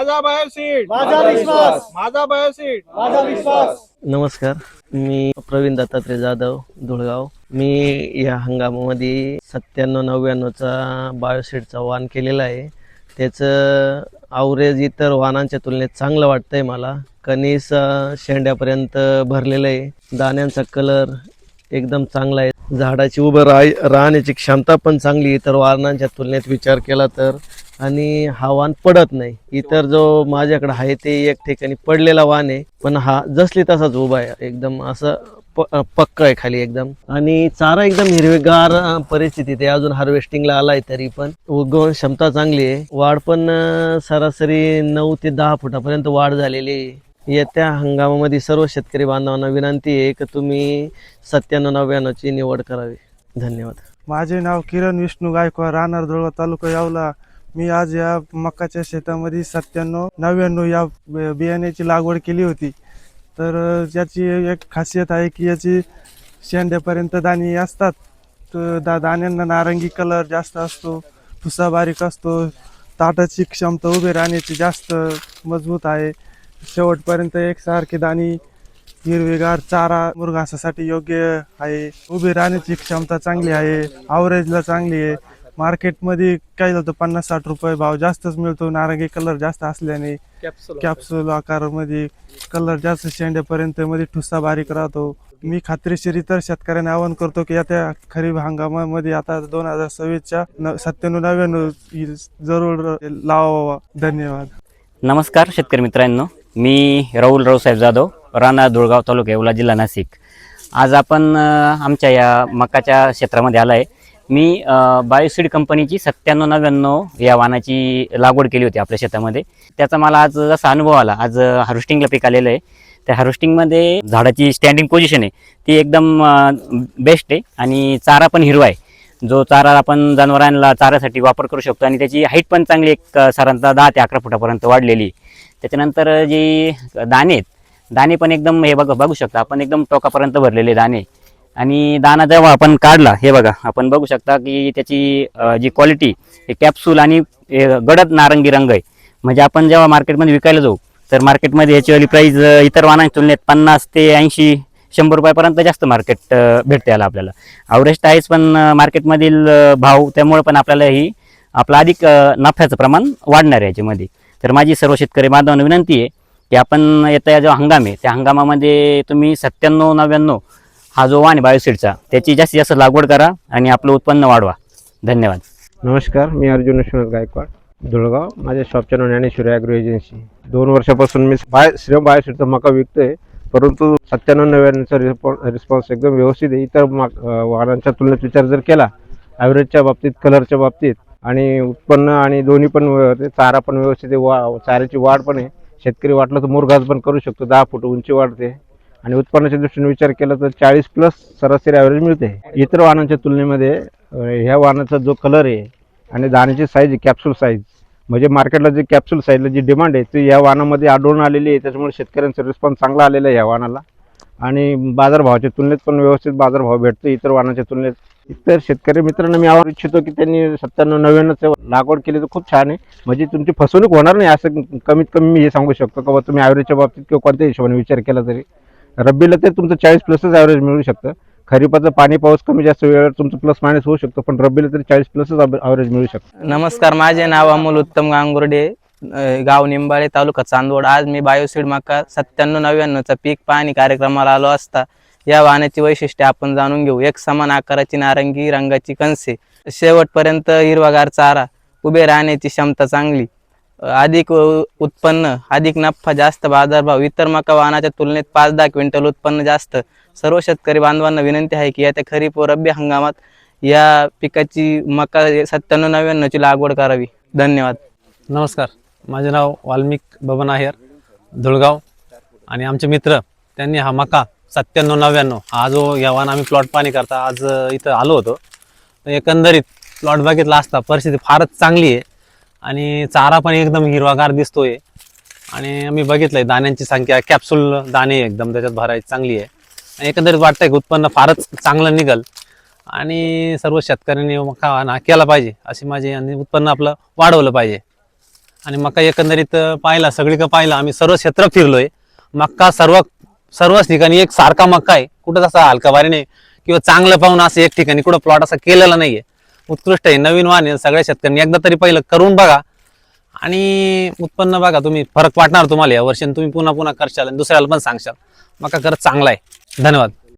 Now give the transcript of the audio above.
माझा बायोसीड, माझा विश्वास, माझा बायोसीड, माझा विश्वास. नमस्कार, मी प्रवीण दत्तात्रय जाधव, धुळगाव. मी या हंगामामध्ये 97-99चा बायोसीडचा वाण केलेला आहे. त्याचं ॲव्हरेज इतर वाणांच्या तुलनेत चांगलं वाटतंय मला. कणीस शेंड्यापर्यंत भरलेलं आहे. दाण्यांचा कलर एकदम चांगला आहे. झाडाची उभं राहण्याची क्षमता पण चांगली इतर वाणांच्या तुलनेत विचार केला तर. आणि हा वाण पडत नाही. इतर जो माझ्याकडे आहे ते एक ठिकाणी पडलेला वाण आहे, पण हा जसली तसाच उभा आहे. एकदम असं पक्का आहे खाली एकदम. आणि चारा एकदम हिरवेगार परिस्थितीत आहे. अजून हार्वेस्टिंगला आलाय तरी पण उगवण क्षमता चांगली आहे. वाढ पण सरासरी 9 ते 10 फुटापर्यंत वाढ झालेली आहे. येत्या हंगामामध्ये सर्व शेतकरी बांधवांना विनंती आहे की तुम्ही 97-99ची निवड करावी. धन्यवाद. माझे नाव किरण विष्णू गायकवाड, राहणार धुळगाव, तालुका येवला. मी आज या मकाच्या शेतामध्ये 97-99 या बियाण्याची लागवड केली होती. तर याची एक खासियत आहे की याची शेंड्यापर्यंत दाणे असतात. तर दाण्यांना नारंगी कलर जास्त असतो, ठुसा बारीक असतो, ताटाची क्षमता उभे राहण्याची जास्त मजबूत आहे. शेवटपर्यंत एकसारखे दाणे, हिरवेगार चारा मुरघासासाठी योग्य आहे. उभे राहण्याची क्षमता चांगली आहे, ॲव्हरेजला चांगली आहे. मार्केटमध्ये काय जातं 50-60 रुपये भाव जास्तच मिळतो. नारंगी कलर जास्त असल्याने कॅप्सूल आकारामध्ये कलर जास्त, शेंड्यापर्यंत मध्ये ठुसा बारीक राहतो. मी खात्रीशीर इतर शेतकऱ्यांना आवाहन करतो की आता खरीप हंगामामध्ये आता 2026च्या 97-99 जरूर लावावा. धन्यवाद. नमस्कार शेतकरी मित्रांनो, मी राहुल रावसाहेब जाधव, राहणार धुळगाव, तालुका येवला, जिल्हा नाशिक. आज आपण आमच्या या मकाच्या क्षेत्रामध्ये आला आहे. मी बायोसीड कंपनीची 97-99 या वाणाची लागवड केली होती आपल्या शेतामध्ये. त्याचा मला आज जसा अनुभव आला, आज हार्वेस्टिंगला पीक आलेलं आहे. त्या हार्वेस्टिंगमध्ये झाडाची स्टँडिंग पोझिशन आहे ती एकदम बेस्ट आहे. आणि चारा पण हिरवा आहे. जो चारा आपण जनावरांना चाऱ्यासाठी वापर करू शकतो. आणि त्याची हाईट पण चांगली, एक साधारणतः 10 ते 11 फुटापर्यंत वाढलेली. त्याच्यानंतर जी दाणे आहेत, दाणे पण एकदम हे बघू शकता आपण, एकदम टोकापर्यंत भरलेले दाणे. आणि दाणा जेव्हा आपण काढला, हे बघा आपण बघू शकता की त्याची जी क्वालिटी, हे कॅप्सूल आणि गडद नारंगी रंग आहे. म्हणजे आपण जेव्हा मार्केटमध्ये विकायला जाऊ तर मार्केटमध्ये याची प्राईस इतर वाणांच्या तुलनेत 50 ते 80-100 रुपयापर्यंत जास्त मार्केट भेटते याला आपल्याला. ॲव्हरेज आहेच, पण मार्केटमधील भाव त्यामुळे पण आपल्याला ही आपलं अधिक नफ्याचं प्रमाण वाढणार आहे याच्यामध्ये. तर माझी सर्व शेतकरी बांधवांना विनंती आहे की आपण येत्या जो हंगाम आहे त्या हंगामामध्ये तुम्ही 97-99 हा जो वाण आहे बायोसीडचा, त्याची जास्तीत जास्त लागवड करा आणि आपलं उत्पन्न वाढवा. धन्यवाद. नमस्कार, मी अर्जुन विश्वनाथ गायकवाड, धुळगाव. माझ्या शॉपच्या नाव ज्ञानेश्वरी ॲग्रो एजन्सी. 2 वर्षापासून मी श्रेय बायोसीडचा मका विकतोय. परंतु 97-99चा रिस्पॉन्स एकदम व्यवस्थित आहे. इतर वाणांच्या तुलनेत विचार जर केला, ॲव्हरेजच्या बाबतीत, कलरच्या बाबतीत आणि उत्पन्न आणि दोन्ही पण, चारा पण व्यवस्थित आहे, चाऱ्याची वाढ पण आहे. शेतकरी वाटलं तर मुरघास पण करू शकतो, 10 फूट उंची वाढते. आणि उत्पन्नाच्या दृष्टीने विचार केला तर 40+ सरासरी ॲव्हरेज मिळते. इतर वाणांच्या तुलनेमध्ये ह्या वाणाचा जो कलर आहे आणि दाण्याची साईज आहे, कॅप्सूल साईज, म्हणजे मार्केटला जी कॅप्सूल साईजला जी डिमांड आहे ती या वाणामध्ये आढळून आलेली आहे. त्याच्यामुळे शेतकऱ्यांचा रिस्पॉन्स चांगला आलेला आहे या वाणाला. आणि बाजारभावाच्या तुलनेत पण व्यवस्थित बाजारभाव भेटतो इतर वाणाच्या तुलनेत. इतर शेतकरी मित्रांना मी आवाहन इच्छितो की त्यांनी 97-99चं लागवड केली तर खूप छान आहे. म्हणजे तुमची फसवणूक होणार नाही, असं कमीत कमी मी हे सांगू शकतो का तुम्ही ॲव्हरेजच्या बाबतीत किंवा कोणत्या हिशोबाने विचार केला तरी रब्बीला ते तुमचं 40+च ॲव्हरेज मिळू शकतं. खरीपाचं पाणी पाऊस कमी जास्त वेळेवर तुमचं प्लस मायनस होऊ शकतं, पण रब्बीला तरी 40+च ॲव्हरेज मिळू शकतं. नमस्कार, माझे नाव अमोल उत्तम गांगुर्डे, गाव निंबाळे, तालुका चांदवड. आज मी बायोसीड मका 97-99चा पीक पाहणी कार्यक्रमाला आलो असता या वाणाची वैशिष्ट्ये आपण जाणून घेऊ. एक समान आकाराची नारंगी रंगाची कणसे, शेवटपर्यंत हिरवागार चारा, उभे राहण्याची क्षमता चांगली, अधिक उत्पन्न, अधिक नफा, जास्त बाजारभाव. इतर मका वाणाच्या तुलनेत 5-10 क्विंटल उत्पन्न जास्त. सर्व शेतकरी बांधवांना विनंती आहे की येत्या खरीप व रब्बी हंगामात या पिकाची मका 97-99ची लागवड करावी. धन्यवाद. नमस्कार, माझे नाव वाल्मिक बबन आहेर, धुळगाव. आणि आमचे मित्र त्यांनी हा मका 97-99 हा जो या वाण आम्ही प्लॉट पाणी करता आज इथं आलो होतो. एकंदरीत प्लॉट बघितला असता परिस्थिती फारच चांगली आहे आणि चारा पण एकदम हिरवागार दिसतोय. आणि आम्ही बघितलंय दाण्यांची संख्या, कॅप्सूल दाणे एकदम त्याच्यात भरायची चांगली आहे. आणि एकंदरीत वाटतंय की उत्पन्न फारच चांगलं निघल आणि सर्व शेतकऱ्यांनी मका केला पाहिजे अशी माझी, आणि उत्पन्न आपलं वाढवलं पाहिजे. आणि मका एकंदरीत पाहिला सगळीकडे पाहिला, आम्ही सर्व क्षेत्र फिरलोय. मक्का सर्वच ठिकाणी एक सारखा मक्का आहे, कुठं असा हलका भारी नाही किंवा चांगलं पाहून असं एक ठिकाणी कुठं प्लॉट असा केलेला नाहीये. उत्कृष्ट आहे, नवीन वाण आहे. सगळ्या शेतकऱ्यांनी एकदा तरी पहिलं करून बघा आणि उत्पन्न बघा, तुम्ही फरक वाटणार तुम्हाला या वर्षी. तुम्ही पुन्हा करशाल आणि दुसऱ्याला पण सांगशाल मका खरंच चांगला आहे. धन्यवाद.